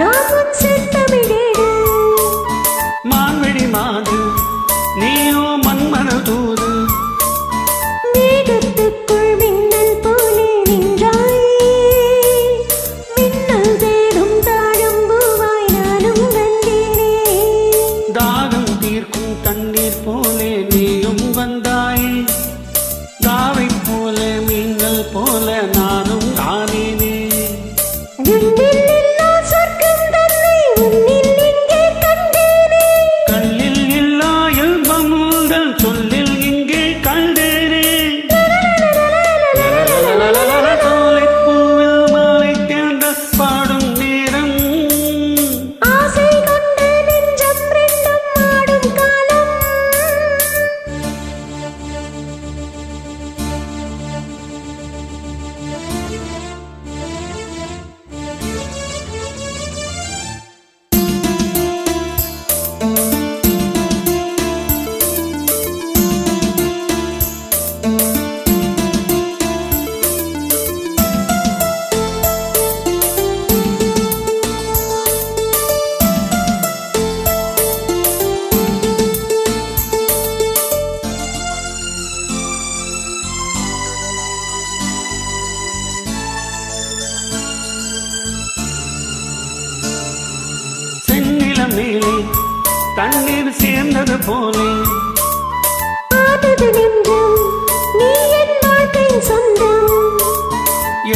நான் உன் செந்தமிழேடு மான்விழி மாது நீயோ மன்மன தூது மேகத்துக்குள் மின்னல் போலே நின்றாய் மின்னல் தேடும் தாழும் பூவாய் நானும் வந்தேனே தாகம் தீர்க்கும் தண்ணீர் போலே நீயும் வந்தாய் தாவை போல மீன்கள் போல நானும் ஆனேனே விண்ணில் இல்லா சொர்க்கம் தன்னை உன்னில் இங்கே கண்டேனே கல்லில் இல்லா இன்பம் உங்கள் சொல்லில் இங்கே கண்டேனே சோலைப்பூவில் மாலை தேர்ந்த பாடும் நேரம் ஆசை கொண்ட நெஞ்சம் ரெண்டும் ஆடும் காலம் செந்நிலம் மேலே தண்ணீர் சேர்ந்தது போலே ஆனது நெஞ்சம் நீ என் வாழ்க்கை சொந்தம்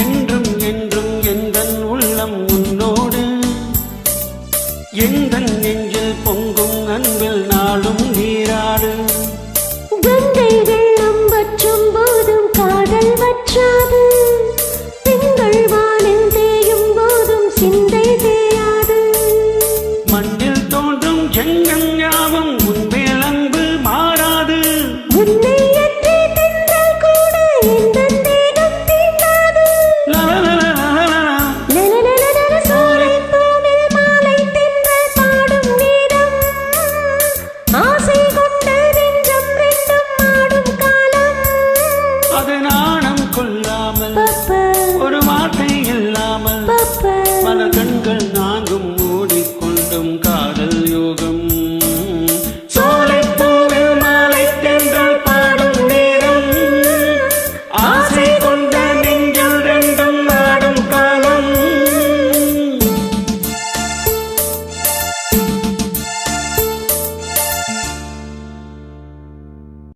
என்றும் என்றும் எந்தன் உள்ளம் உன்னோடு எந்தன் நெஞ்சில் பொங்கும் அன்பில் நாளும் நீராடு கங்கை வெள்ளம் வற்றும் போதும் காதல் வற்றாது திங்கள் வானில் தேயும் போதும் சிந்தை தேயாது மண்ணில் தோன்றும் ஜெங்கன் யாவும் உன்மேல் அன்பு மாறாது உன்னை அன்றே தென்றல் கூட எந்தன் தேகம் தீண்டாது லலலலலலலா. லலலலலல சோலைப்பூவில் மாலை தென்றல் பாடும் நேரம் ஆசை கொண்ட நெஞ்சம் ரெண்டும் ஆடும் காலம் அது நாணம் கொள்ளாமல் பப்பா ஒரு வார்த்தை இல்லாமல் பப்பா பல கண்கள் நான்கும் மூடிக்கொண்டும் காதல் யோகம்